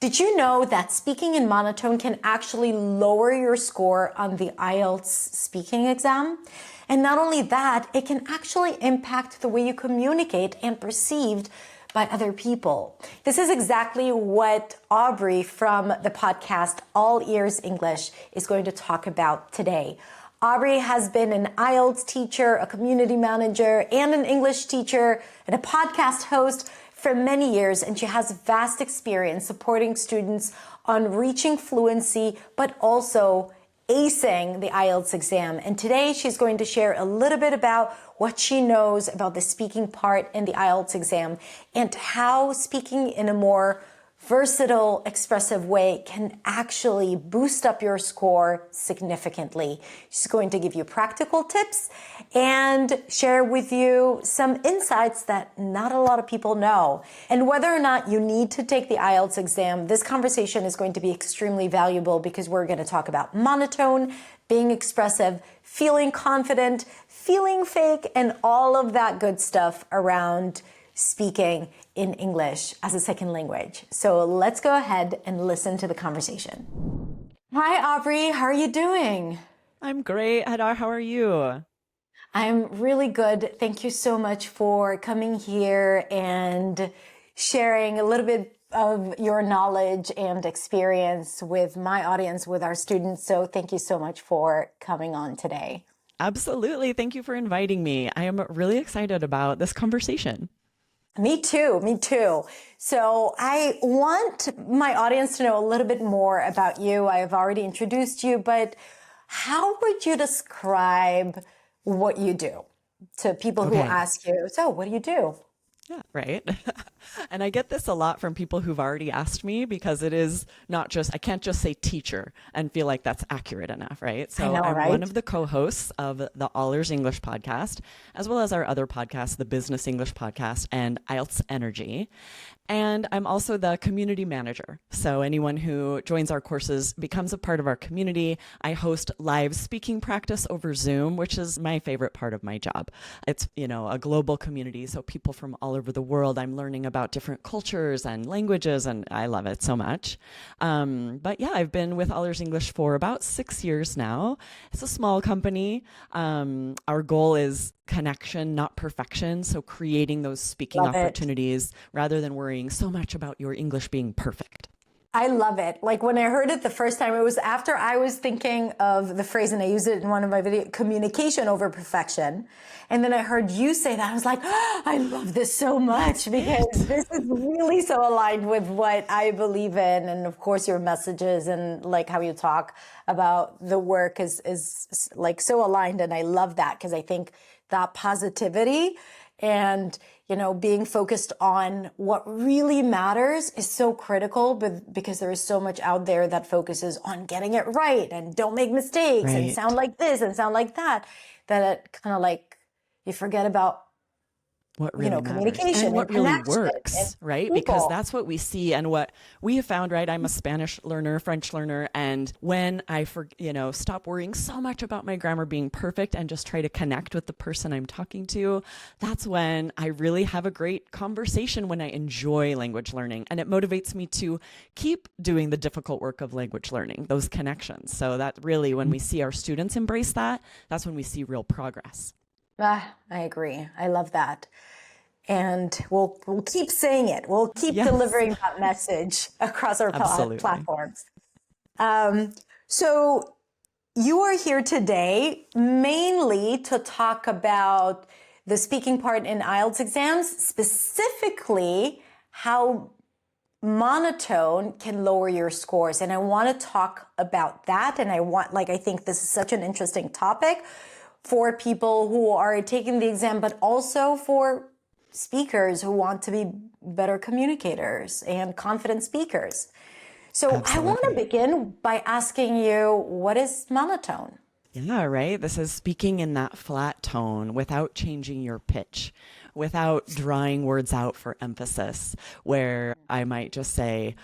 Did you know that speaking in monotone can actually lower your score on the IELTS speaking exam? And not only that, it can actually impact the way you communicate and perceived by other people. This is exactly what Aubrey from the podcast All Ears English is going to talk about today. Aubrey has been an IELTS teacher, a community manager, and an English teacher, and a podcast host for many years, and she has vast experience supporting students on reaching fluency, but also acing the IELTS exam. And today she's going to share a little bit about what she knows about the speaking part in the IELTS exam and how speaking in a more versatile, expressive way can actually boost up your score significantly. She's going to give you practical tips and share with you some insights that not a lot of people know. And whether or not you need to take the IELTS exam, this conversation is going to be extremely valuable because we're going to talk about monotone, being expressive, feeling confident, feeling fake, and all of that good stuff around speaking in English as a second language. So let's go ahead and listen to the conversation. Hi, Aubrey. How are you doing? I'm great. Hadar, how are you? I'm really good. Thank you so much for coming here and sharing a little bit of your knowledge and experience with my audience, with our students. So thank you so much for coming on today. Absolutely. Thank you for inviting me. I am really excited about this conversation. Me too. Me too. So I want my audience to know a little bit more about you. I have already introduced you, but how would you describe what you do to people who ask you, so what do you do? Yeah, right. And I get this a lot from people who've already asked me because it is not just, I can't just say teacher and feel like that's accurate enough, right? So I know, I'm right? one of the co-hosts of the All Ears English podcast, as well as our other podcast, the Business English podcast and IELTS Energy. And I'm also the community manager. So anyone who joins our courses becomes a part of our community. I host live speaking practice over Zoom, which is my favorite part of my job. It's, a global community. So people from all over the world, I'm learning about different cultures and languages, and I love it so much. But yeah, I've been with All Ears English for about 6 years now. It's a small company. Our goal is connection, not perfection. So creating those speaking opportunities rather than worrying so much about your English being perfect. I love it. Like when I heard it the first time, it was after I was thinking of the phrase, and I used it in one of my videos, communication over perfection. And then I heard you say that. I was like, oh, I love this so much because this is really so aligned with what I believe in. And of course, your messages and like how you talk about the work is like so aligned. And I love that because I think that positivity and, being focused on what really matters is so critical, but because there is so much out there that focuses on getting it right and don't make mistakes and sound like this and sound like that, that it kind of like you forget about what really communication and what really works, and right? people. Because that's what we see and what we have found, right? I'm a Spanish learner, French learner. And when I, stop worrying so much about my grammar being perfect and just try to connect with the person I'm talking to, that's when I really have a great conversation, when I enjoy language learning. And it motivates me to keep doing the difficult work of language learning, those connections. So that really, when we see our students embrace that, that's when we see real progress. I agree. I love that. And we'll keep saying it. We'll keep delivering that message across our platforms. So you are here today mainly to talk about the speaking part in IELTS exams, specifically how monotone can lower your scores. And I want to talk about that. And I think this is such an interesting topic for people who are taking the exam, but also for speakers who want to be better communicators and confident speakers. So I want to begin by asking you, what is monotone? Yeah, right. This is speaking in that flat tone without changing your pitch, without drawing words out for emphasis, where I might just say,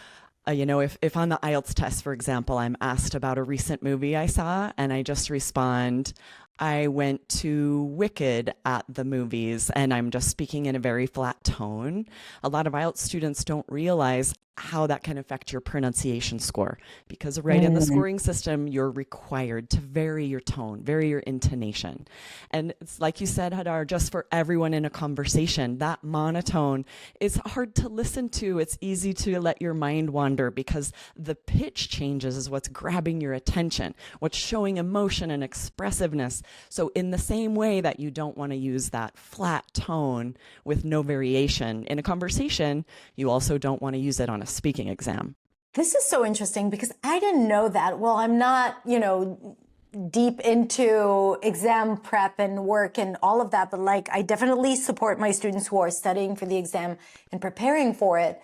if on the IELTS test, for example, I'm asked about a recent movie I saw and I just respond, I went to Wicked at the movies, and I'm just speaking in a very flat tone. A lot of IELTS students don't realize how that can affect your pronunciation score, because right in the scoring system, you're required to vary your tone, vary your intonation. And it's like you said, Hadar, just for everyone in a conversation, that monotone is hard to listen to. It's easy to let your mind wander because the pitch changes is what's grabbing your attention, what's showing emotion and expressiveness. So in the same way that you don't want to use that flat tone with no variation in a conversation, you also don't want to use it on a speaking exam. This is so interesting because I didn't know that. Well, I'm not, deep into exam prep and work and all of that, but like I definitely support my students who are studying for the exam and preparing for it.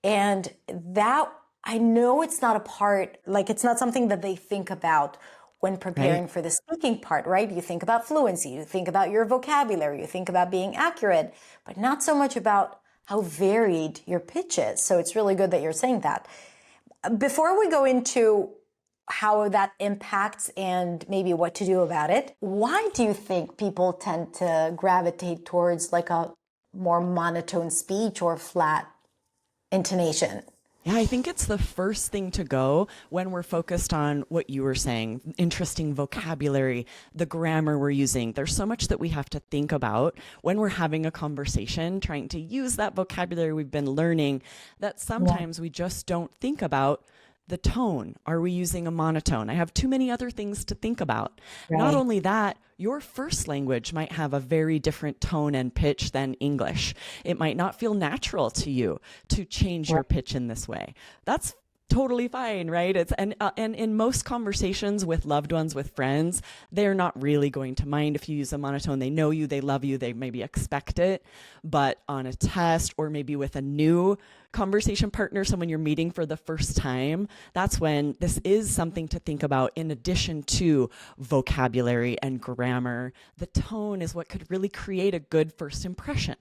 And that, I know it's not a part, like it's not something that they think about when preparing for the speaking part, right? You think about fluency, you think about your vocabulary, you think about being accurate, but not so much about how varied your pitch is. So it's really good that you're saying that. Before we go into how that impacts and maybe what to do about it, why do you think people tend to gravitate towards like a more monotone speech or flat intonation? Yeah, I think it's the first thing to go when we're focused on what you were saying, interesting vocabulary, the grammar we're using. There's so much that we have to think about when we're having a conversation, trying to use that vocabulary we've been learning, that sometimes we just don't think about the tone. Are we using a monotone? I have too many other things to think about. Not only that, your first language might have a very different tone and pitch than English. It might not feel natural to you to change your pitch in this way. That's totally fine, right? And in most conversations with loved ones, with friends, they're not really going to mind if you use a monotone. They know you, they love you, they maybe expect it. But on a test or maybe with a new conversation partner, someone you're meeting for the first time, that's when this is something to think about in addition to vocabulary and grammar. The tone is what could really create a good first impression,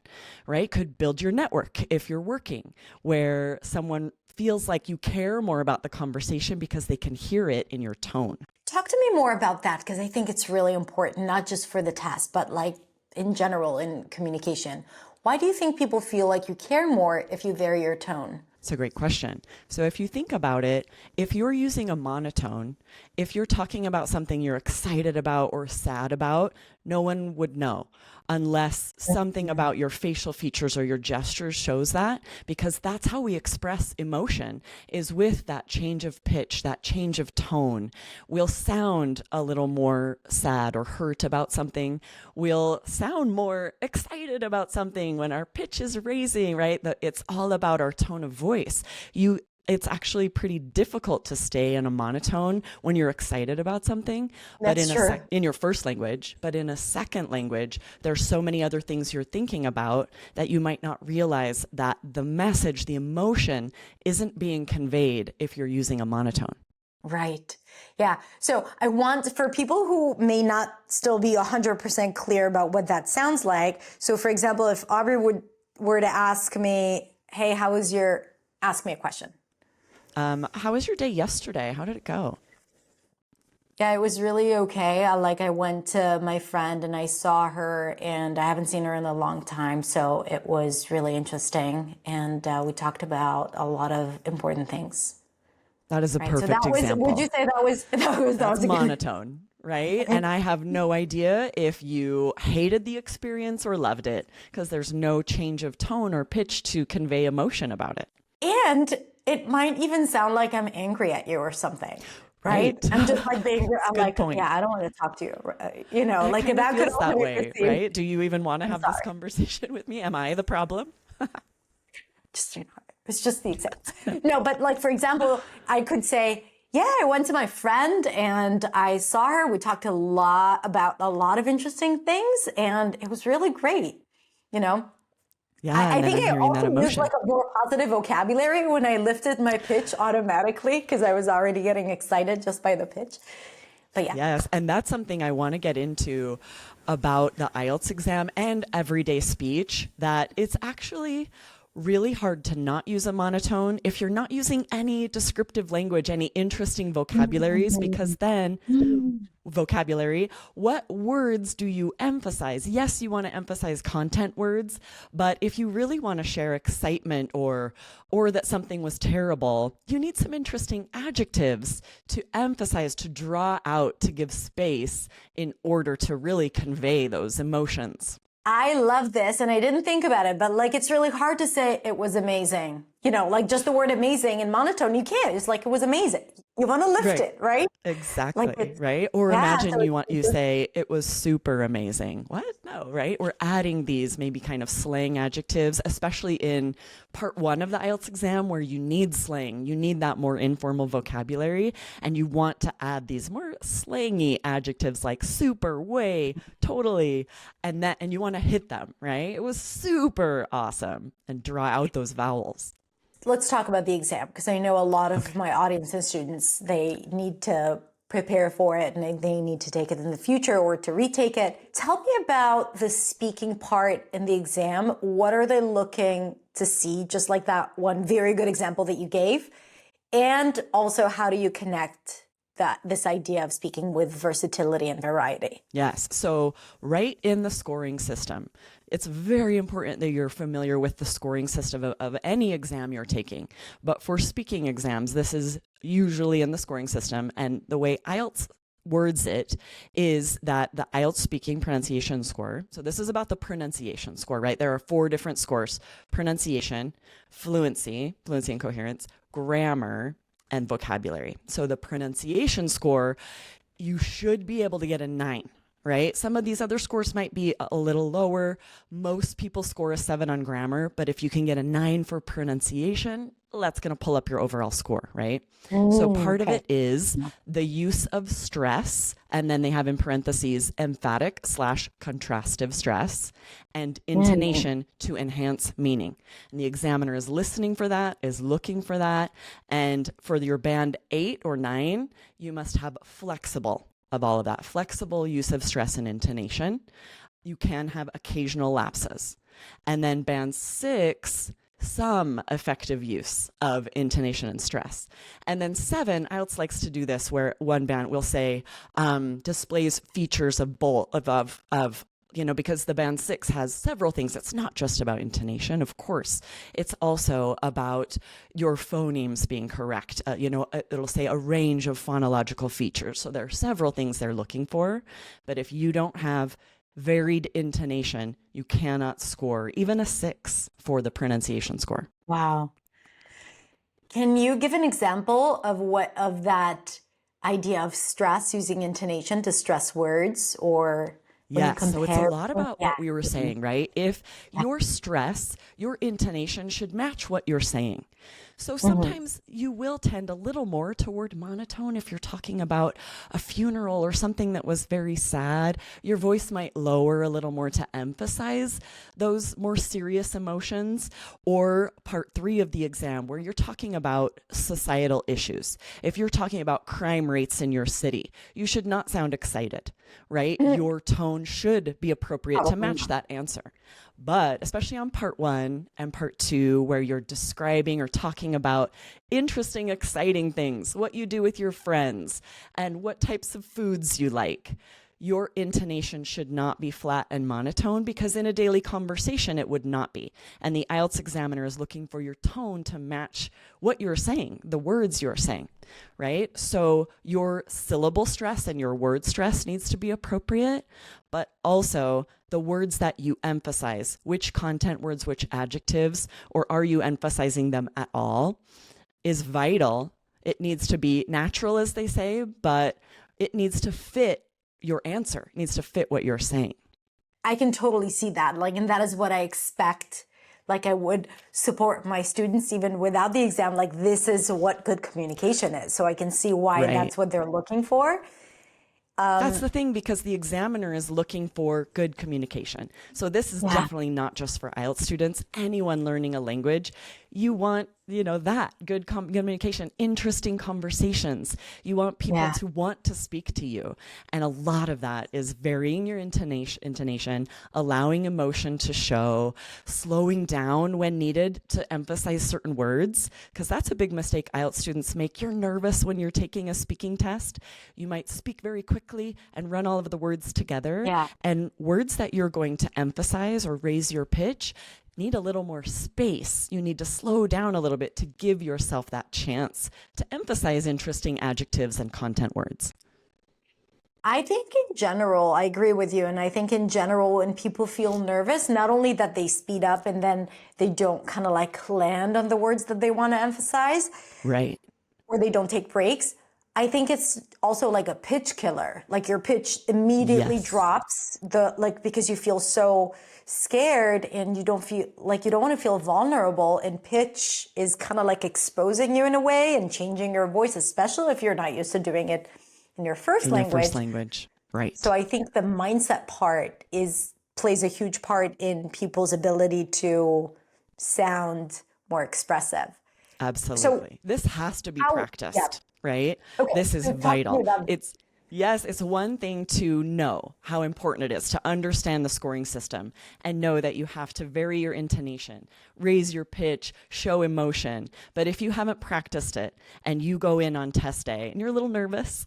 right? Could build your network if you're working, where someone feels like you care more about the conversation because they can hear it in your tone. Talk to me more about that because I think it's really important, not just for the test, but like in general in communication. Why do you think people feel like you care more if you vary your tone? It's a great question. So if you think about it, if you're using a monotone, if you're talking about something you're excited about or sad about, no one would know unless something about your facial features or your gestures shows that, because that's how we express emotion, is with that change of pitch, that change of tone. We'll sound a little more sad or hurt about something. We'll sound more excited about something when our pitch is raising, right? It's all about our tone of voice. It's actually pretty difficult to stay in a monotone when you're excited about something, but in your first language, but in a second language, there's so many other things you're thinking about that you might not realize that the message, the emotion isn't being conveyed if you're using a monotone. Right. Yeah. So I want for people who may not still be 100% clear about what that sounds like. So for example, if Aubrey were to ask me, hey, ask me a question. How was your day yesterday? How did it go? Yeah, it was really okay. I went to my friend and I saw her and I haven't seen her in a long time. So it was really interesting. And we talked about a lot of important things. That is a perfect example. Would you say that was monotone, right? And I have no idea if you hated the experience or loved it, because there's no change of tone or pitch to convey emotion about it. And it might even sound like I'm angry at you or something, right? I'm just like being, I'm like, point. Yeah, I don't want to talk to you. Like that could that way, right? Do you even want to have this conversation with me? Am I the problem? It's just the example. No, but like, for example, I could say, yeah, I went to my friend and I saw her. We talked about a lot of interesting things and it was really great, Yeah, I think I also used like a more positive vocabulary when I lifted my pitch automatically because I was already getting excited just by the pitch. But yeah. Yes, and that's something I want to get into about the IELTS exam and everyday speech, that it's actually really hard to not use a monotone if you're not using any descriptive language, any interesting vocabularies, because then vocabulary, what words do you emphasize? Yes, you want to emphasize content words, but if you really want to share excitement or that something was terrible, you need some interesting adjectives to emphasize, to draw out, to give space in order to really convey those emotions. I love this, and I didn't think about it, but like it's really hard to say it was amazing. You know, like just the word amazing in monotone, you can't. It's like it was amazing. You want to lift it, right? Exactly, Like right? Or imagine so you say it was super amazing. What? No, right? We're adding these maybe kind of slang adjectives, especially in part 1 of the IELTS exam where you need slang, you need that more informal vocabulary, and you want to add these more slangy adjectives like super, way, totally, and you want to hit them, right? It was super awesome, and draw out those vowels. Let's talk about the exam, because I know a lot of my audience and students, they need to prepare for it and they need to take it in the future or to retake it. Tell me about the speaking part in the exam. What are they looking to see? Just like that one very good example that you gave. And also, how do you connect this idea of speaking with versatility and variety? Yes. So right in the scoring system, it's very important that you're familiar with the scoring system of any exam you're taking. But for speaking exams, this is usually in the scoring system. And the way IELTS words it is that the IELTS speaking pronunciation score, so this is about the pronunciation score, right? There are 4 different scores: pronunciation, fluency and coherence, grammar, and vocabulary. So the pronunciation score, you should be able to get a 9, right? Some of these other scores might be a little lower. Most people score a 7 on grammar, but if you can get a 9 for pronunciation, that's going to pull up your overall score, right? So part of it is the use of stress, and then they have in parentheses emphatic / contrastive stress, and intonation to enhance meaning. And the examiner is listening for that, is looking for that. And for your band 8 or 9, you must have flexible of all of that. Flexible use of stress and intonation. You can have occasional lapses. And then band 6, some effective use of intonation and stress. And then 7, IELTS likes to do this where one band will say, displays features of because the band 6 has several things. It's not just about intonation, of course. It's also about your phonemes being correct. It'll say a range of phonological features. So there are several things they're looking for. But if you don't have varied intonation, you cannot score even a 6 for the pronunciation score. Wow. Can you give an example of that idea of stress, using intonation to stress words, or yes, so it's a lot about what we were saying, right? If your stress, your intonation should match what you're saying. So sometimes you will tend a little more toward monotone if you're talking about a funeral or something that was very sad. Your voice might lower a little more to emphasize those more serious emotions. Or part 3 of the exam, where you're talking about societal issues. If you're talking about crime rates in your city, you should not sound excited, right? Your tone should be appropriate to match that answer. But especially on part 1 and part 2, where you're describing or talking about interesting, exciting things, what you do with your friends, and what types of foods you like, your intonation should not be flat and monotone, because in a daily conversation, it would not be. And the IELTS examiner is looking for your tone to match what you're saying, the words you're saying, right? So your syllable stress and your word stress needs to be appropriate, but also the words that you emphasize, which content words, which adjectives, or are you emphasizing them at all, is vital. It needs to be natural, as they say, but it needs to fit your answer. It needs to fit what you're saying. I can totally see that. And that is what I expect. I would support my students even without the exam. This is what good communication is. So I can see why that's what they're looking for. That's the thing, because the examiner is looking for good communication. So this is definitely not just for IELTS students. Anyone learning a language, You want, that good communication, interesting conversations. You want people to want to speak to you. And a lot of that is varying your intonation, allowing emotion to show, slowing down when needed to emphasize certain words, because that's a big mistake IELTS students make. You're nervous when you're taking a speaking test. You might speak very quickly and run all of the words together. Yeah. And words that you're going to emphasize or raise your pitch need a little more space. You need to slow down a little bit to give yourself that chance to emphasize interesting adjectives and content words. I think in general, I agree with you. And I think in general, when people feel nervous, not only that they speed up and then they don't kind of like land on the words that they want to emphasize. Right. Or they don't take breaks. I think it's also like a pitch killer. Like your pitch immediately drops because you feel so scared and you don't want to feel vulnerable, and pitch is kind of like exposing you in a way and changing your voice, especially if you're not used to doing it in your first language. Right. So I think the mindset part plays a huge part in people's ability to sound more expressive. Absolutely. So this has to be practiced, right? Okay. This is vital. It's one thing to know how important it is to understand the scoring system and know that you have to vary your intonation, raise your pitch, show emotion. But if you haven't practiced it and you go in on test day and you're a little nervous,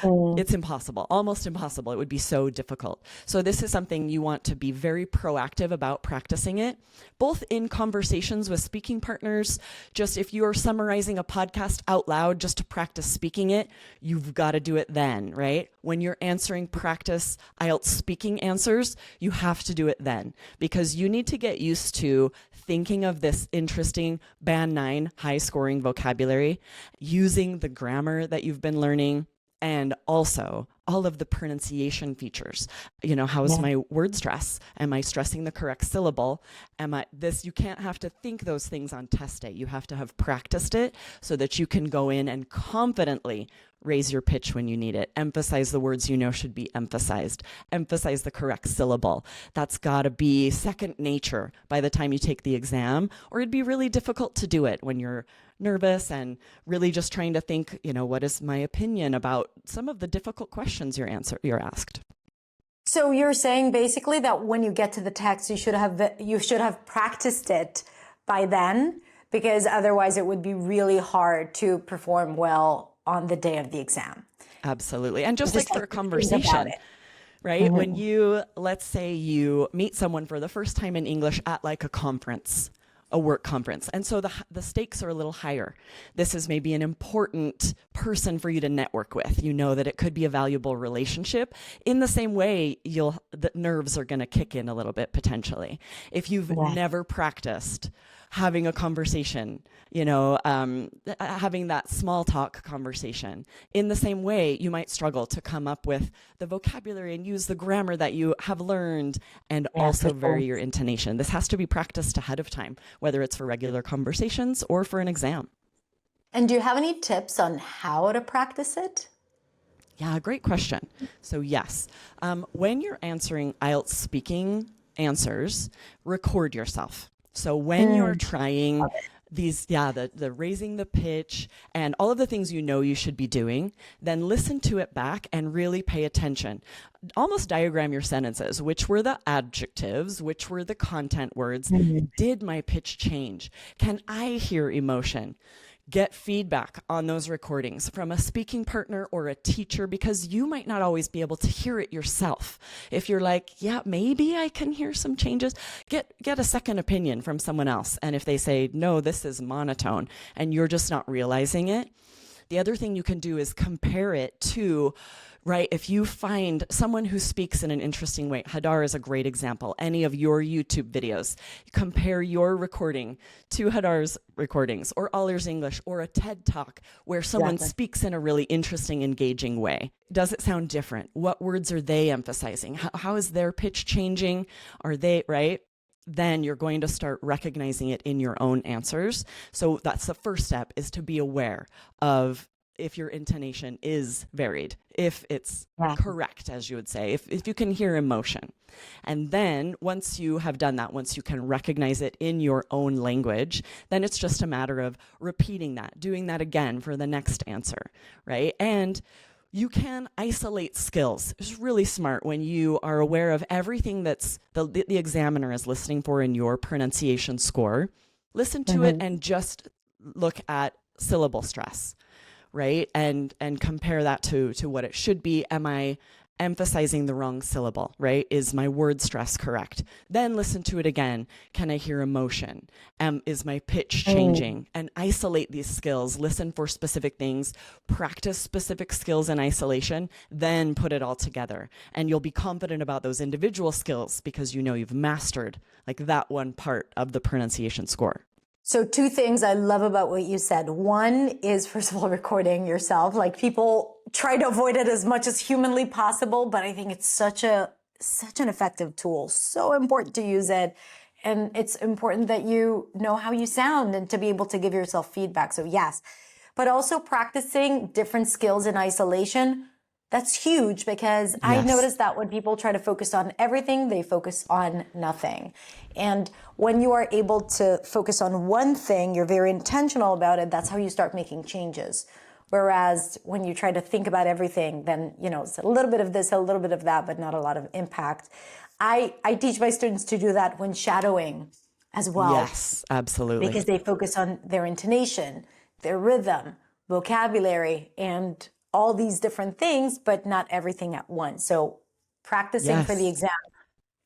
it's impossible, almost impossible. It would be so difficult. So this is something you want to be very proactive about practicing it, both in conversations with speaking partners. Just if you're summarizing a podcast out loud just to practice speaking it, you've got to do it then. Right? When you're answering practice IELTS speaking answers, you have to do it then, because you need to get used to thinking of this interesting band 9 high scoring vocabulary, using the grammar that you've been learning, and also all of the pronunciation features. How is my word stress? Am I stressing the correct syllable? You can't have to think those things on test day. You have to have practiced it so that you can go in and confidently raise your pitch when you need it. Emphasize the words you know should be emphasized. Emphasize the correct syllable. That's got to be second nature by the time you take the exam, or it'd be really difficult to do it when you're nervous and really just trying to think, what is my opinion about some of the difficult questions you're asked. So you're saying basically that when you get to the text, you should have practiced it by then, because otherwise it would be really hard to perform well on the day of the exam. Absolutely. And just like for a conversation, right? Mm-hmm. When let's say you meet someone for the first time in English at like a conference, a work conference. And so the stakes are a little higher. This is maybe an important person for you to network with. You know that it could be a valuable relationship. In the same way, the nerves are going to kick in a little bit potentially. If you've never practiced having a conversation, having that small talk conversation. In the same way, you might struggle to come up with the vocabulary and use the grammar that you have learned, and also vary your intonation. This has to be practiced ahead of time, whether it's for regular conversations or for an exam. And do you have any tips on how to practice it? Yeah, great question. So yes, when you're answering IELTS speaking answers, record yourself. So when you're trying these, the raising the pitch and all of the things you should be doing, then listen to it back and really pay attention. Almost diagram your sentences. Which were the adjectives? Which were the content words? Did my pitch change? Can I hear emotion? Get feedback on those recordings from a speaking partner or a teacher, because you might not always be able to hear it yourself. If you're like, maybe I can hear some changes, get a second opinion from someone else. And if they say, no, this is monotone, and you're just not realizing it, the other thing you can do is compare it to, right, if you find someone who speaks in an interesting way. Hadar is a great example. Any of your YouTube videos, compare your recording to Hadar's recordings, or Aubrey's English, or a TED Talk where someone speaks in a really interesting, engaging way. Does it sound different? What words are they emphasizing? How is their pitch changing? Are they, right? Then you're going to start recognizing it in your own answers. So that's the first step, is to be aware of if your intonation is varied, if it's Yeah. correct, as you would say, if you can hear emotion. And then once you have done that, once you can recognize it in your own language, then it's just a matter of repeating that, doing that again for the next answer, right? And you can isolate skills. It's really smart when you are aware of everything that's the examiner is listening for in your pronunciation score. Listen to it and just look at syllable stress, right? And compare that to what it should be. Am I emphasizing the wrong syllable, right? Is my word stress correct? Then listen to it again. Can I hear emotion? Is my pitch changing? And isolate these skills, listen for specific things, practice specific skills in isolation, then put it all together. And you'll be confident about those individual skills because you know you've mastered like that one part of the pronunciation score. So two things I love about what you said. One is, first of all, recording yourself. Like, people try to avoid it as much as humanly possible, but I think it's such an effective tool. So important to use it. And it's important that you know how you sound and to be able to give yourself feedback. So yes, but also practicing different skills in isolation. That's huge, because I noticed that when people try to focus on everything, they focus on nothing. And when you are able to focus on one thing, you're very intentional about it, that's how you start making changes. Whereas when you try to think about everything, then, it's a little bit of this, a little bit of that, but not a lot of impact. I teach my students to do that when shadowing as well. Yes, absolutely. Because they focus on their intonation, their rhythm, vocabulary, and all these different things, but not everything at once. So practicing for the exam,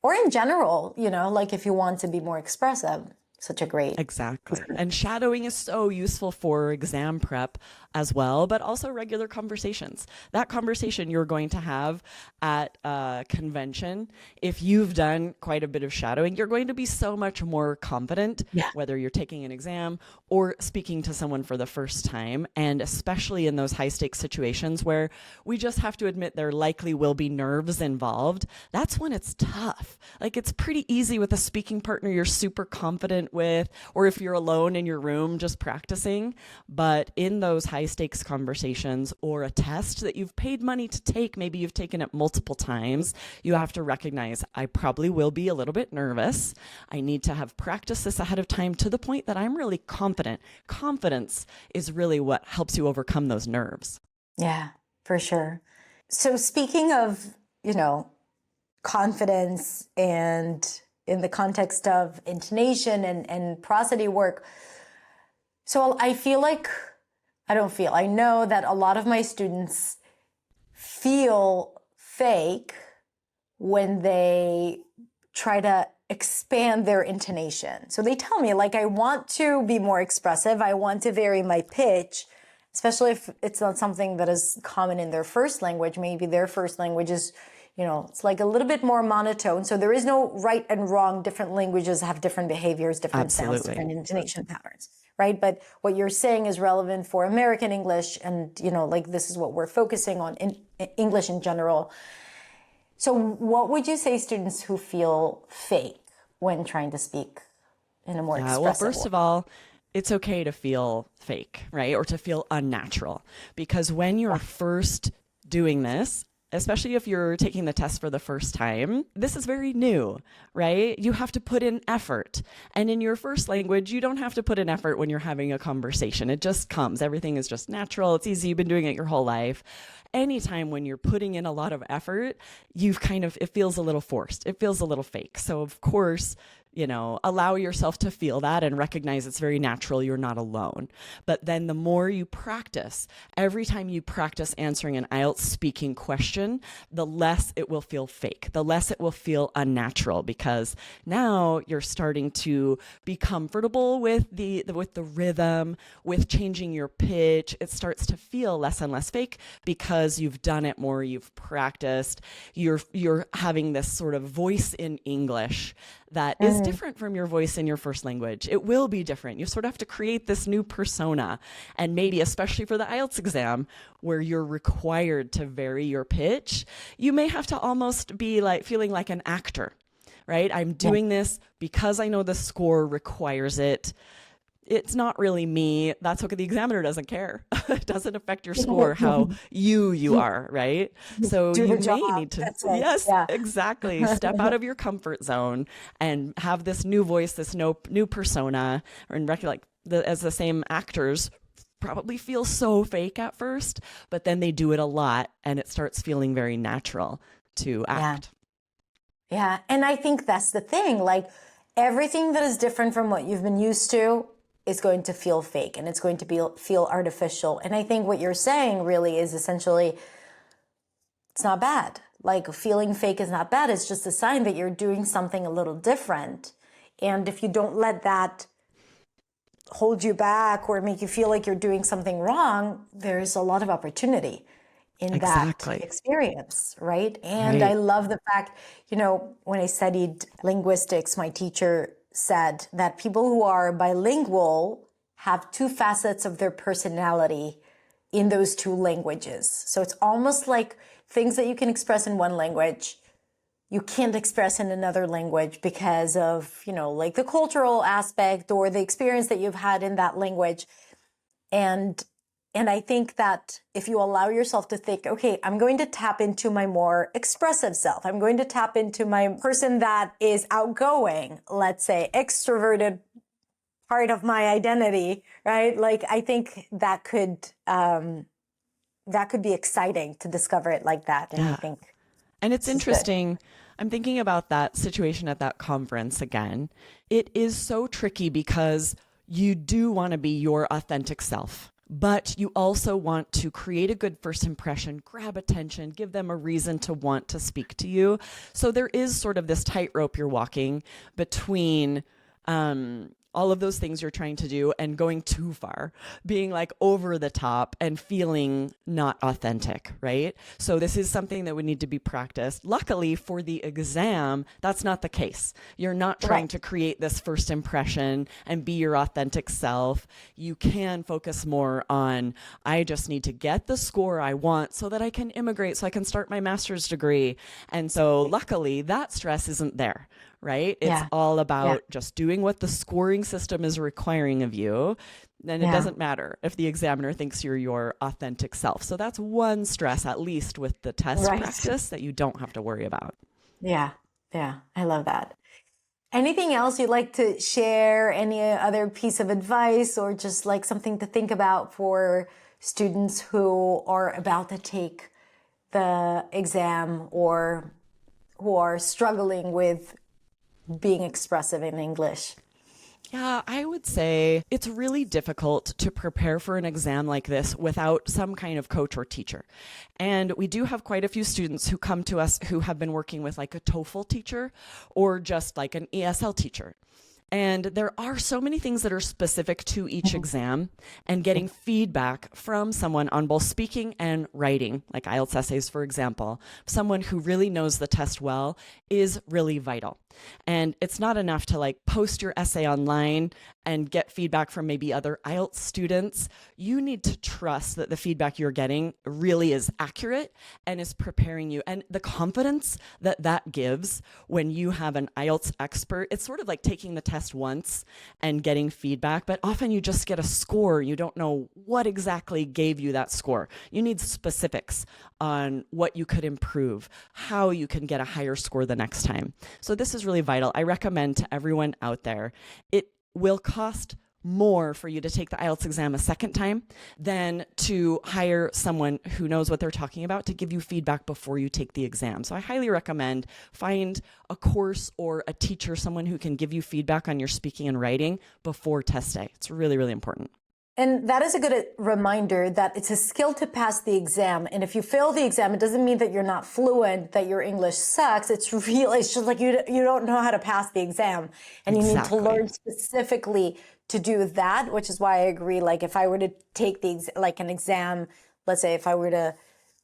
or in general, like if you want to be more expressive, such a great. Exactly. And shadowing is so useful for exam prep as well, but also regular conversations. That conversation you're going to have at a convention, if you've done quite a bit of shadowing, you're going to be so much more confident, whether you're taking an exam or speaking to someone for the first time. And especially in those high stakes situations where we just have to admit there likely will be nerves involved, that's when it's tough. Like, it's pretty easy with a speaking partner you're super confident with, or if you're alone in your room just practicing. But in those high stakes conversations or a test that you've paid money to take, maybe you've taken it multiple times, you have to recognize, I probably will be a little bit nervous. I need to have practiced this ahead of time to the point that I'm really confident. Confidence is really what helps you overcome those nerves. Yeah, for sure. So speaking of, confidence, and in the context of intonation and prosody work. So I know that a lot of my students feel fake when they try to expand their intonation. So they tell me, like, I want to be more expressive. I want to vary my pitch, especially if it's not something that is common in their first language. Maybe their first language is, it's like a little bit more monotone. So there is no right and wrong. Different languages have different behaviors, different sounds, different intonation patterns, right? But what you're saying is relevant for American English, and, this is what we're focusing on in English in general. So what would you say students who feel fake when trying to speak in a more expressive Well, first way? of all, it's okay to feel fake, right? Or to feel unnatural, because when you're first doing this, especially if you're taking the test for the first time, this is very new, right? You have to put in effort. And in your first language, you don't have to put in effort when you're having a conversation. It just comes. Everything is just natural. It's easy. You've been doing it your whole life. Anytime when you're putting in a lot of effort, it feels a little forced. It feels a little fake. So of course, allow yourself to feel that and recognize it's very natural. You're not alone. But then the more you practice, every time you practice answering an IELTS speaking question, the less it will feel fake, the less it will feel unnatural, because now you're starting to be comfortable with the rhythm, with changing your pitch. It starts to feel less and less fake because you've done it more, you've practiced, you're having this sort of voice in English that is different from your voice in your first language. It will be different. You sort of have to create this new persona. And maybe, especially for the IELTS exam, where you're required to vary your pitch, you may have to almost be like feeling like an actor, right? I'm doing this because I know the score requires it. it's not really me. That's okay. The examiner doesn't care. It doesn't affect your score how you are, right? So Do you the may job. need to, That's it. yes, Yeah. exactly. Step out of your comfort zone and have this new voice, this new persona, and like as the same actors probably feel so fake at first, but then they do it a lot and it starts feeling very natural to act. Yeah. And I think that's the thing. Like everything that is different from what you've been used to is going to feel fake and it's going to feel artificial. And I think what you're saying really is essentially, it's not bad. Like feeling fake is not bad. It's just a sign that you're doing something a little different. And if you don't let that hold you back or make you feel like you're doing something wrong, there's a lot of opportunity in that experience, right? And I love the fact, when I studied linguistics, my teacher said that people who are bilingual have two facets of their personality in those two languages. So it's almost like things that you can express in one language, you can't express in another language because of, like the cultural aspect or the experience that you've had in that language. And I think that if you allow yourself to think, okay, I'm going to tap into my more expressive self. I'm going to tap into my person that is outgoing, let's say extroverted part of my identity, right? Like, I think that could be exciting to discover it like that. And I think, and it's interesting. I'm thinking about that situation at that conference again. It is so tricky because you do want to be your authentic self, but you also want to create a good first impression, grab attention, give them a reason to want to speak to you. So there is sort of this tightrope you're walking between all of those things you're trying to do and going too far, being like over the top and feeling not authentic, right? So this is something that would need to be practiced. Luckily for the exam, that's not the case. You're not trying to create this first impression and be your authentic self. You can focus more on, I just need to get the score I want so that I can immigrate, so I can start my master's degree. And so luckily that stress isn't there, right? It's all about just doing what the scoring system is requiring of you. Then it doesn't matter if the examiner thinks you're your authentic self. So that's one stress, at least with the test practice, that you don't have to worry about. Yeah. I love that. Anything else you'd like to share? Any other piece of advice or just like something to think about for students who are about to take the exam or who are struggling with being expressive in English? Yeah, I would say it's really difficult to prepare for an exam like this without some kind of coach or teacher. And we do have quite a few students who come to us who have been working with like a TOEFL teacher or just like an ESL teacher. And there are so many things that are specific to each exam, and getting feedback from someone on both speaking and writing, like IELTS essays, for example, someone who really knows the test well, is really vital. And it's not enough to like post your essay online and get feedback from maybe other IELTS students. You need to trust that the feedback you're getting really is accurate and is preparing you. And the confidence that that gives when you have an IELTS expert, it's sort of like taking the test once and getting feedback, but often you just get a score. You don't know what exactly gave you that score. You need specifics on what you could improve, how you can get a higher score the next time. So this is really vital. I recommend to everyone out there, it will cost more for you to take the IELTS exam a second time than to hire someone who knows what they're talking about to give you feedback before you take the exam. So I highly recommend find a course or a teacher, someone who can give you feedback on your speaking and writing before test day. It's really, really important. And that is a good reminder that it's a skill to pass the exam. And if you fail the exam, it doesn't mean that you're not fluent, that your English sucks. It's just like you don't know how to pass the exam. And you need to learn specifically to do that, which is why I agree. Like if I were to take an exam, let's say if I were to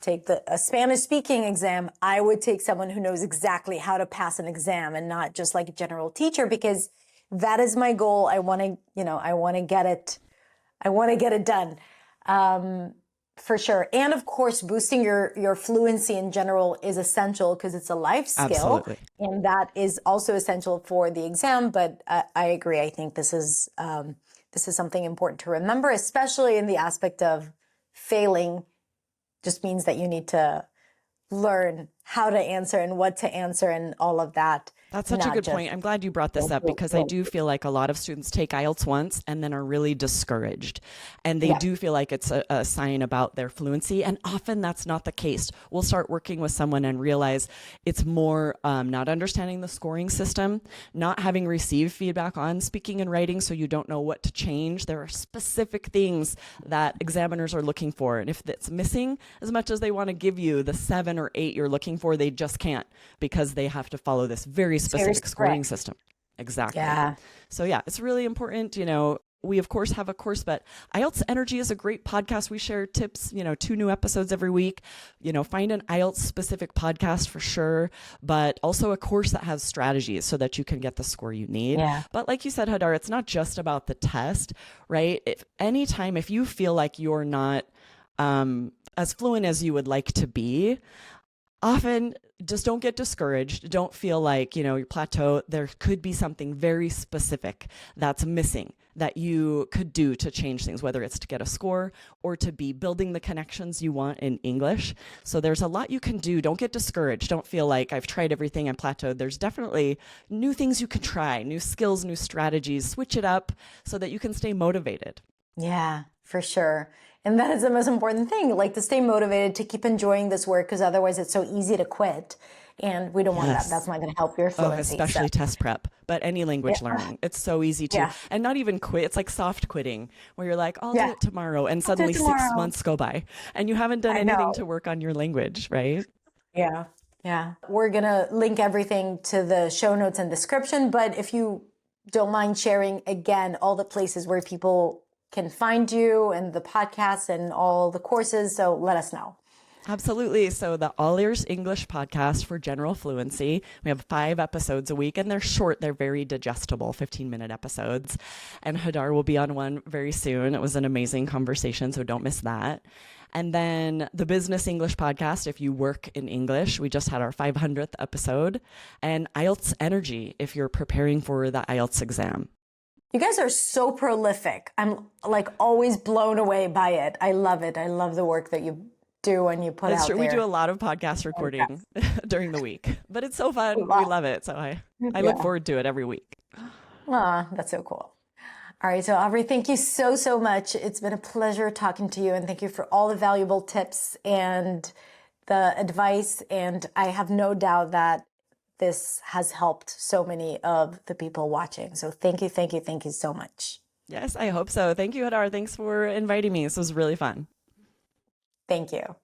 take a Spanish speaking exam, I would take someone who knows exactly how to pass an exam and not just like a general teacher, because that is my goal. I want to get it done, for sure. And of course, boosting your fluency in general is essential because it's a life skill. Absolutely. And that is also essential for the exam. But I agree. I think this is this is something important to remember, especially in the aspect of failing just means that you need to learn how to answer and what to answer and all of that. That's such a good point. I'm glad you brought this up because I do feel like a lot of students take IELTS once and then are really discouraged. And they do feel like it's a sign about their fluency. And often that's not the case. We'll start working with someone and realize it's more not understanding the scoring system, not having received feedback on speaking and writing, so you don't know what to change. There are specific things that examiners are looking for. And if it's missing, as much as they want to give you the 7 or 8 you're looking for, they just can't because they have to follow this very specific scoring system. Exactly. Yeah. So yeah, it's really important. We of course have a course, but IELTS Energy is a great podcast. We share tips, 2 new episodes every week. Find an IELTS specific podcast for sure, but also a course that has strategies so that you can get the score you need. Yeah. But like you said, Hadar, it's not just about the test, right? If you feel like you're not as fluent as you would like to be, often just don't get discouraged. Don't feel like, you plateau. There could be something very specific that's missing that you could do to change things, whether it's to get a score or to be building the connections you want in English. So there's a lot you can do. Don't get discouraged. Don't feel like I've tried everything and plateaued. There's definitely new things you can try, new skills, new strategies. Switch it up so that you can stay motivated. Yeah, for sure. And that is the most important thing, like to stay motivated, to keep enjoying this work, because otherwise it's so easy to quit. And we don't want that. That's not going to help your fluency. Especially test prep, but any language learning. It's so easy to, and not even quit. It's like soft quitting where you're like, I'll do it tomorrow. And suddenly 6 months go by and you haven't done anything to work on your language, right? Yeah. Yeah. We're going to link everything to the show notes and description. But if you don't mind sharing again, all the places where people can find you and the podcast and all the courses. So let us know. Absolutely. So the All Ears English podcast for general fluency. We have 5 episodes a week and they're short. They're very digestible, 15-minute episodes. And Hadar will be on one very soon. It was an amazing conversation, so don't miss that. And then the Business English podcast, if you work in English, we just had our 500th episode. And IELTS Energy, if you're preparing for the IELTS exam. You guys are so prolific. I'm like always blown away by it. I love it. I love the work that you do and you put out there. We do a lot of podcast recording during the week, but it's so fun. We love it. So I look forward to it every week. That's so cool. All right. So Aubrey, thank you so much. It's been a pleasure talking to you, and thank you for all the valuable tips and the advice. And I have no doubt that this has helped so many of the people watching. So thank you so much. Yes, I hope so. Thank you, Hadar. Thanks for inviting me. This was really fun. Thank you.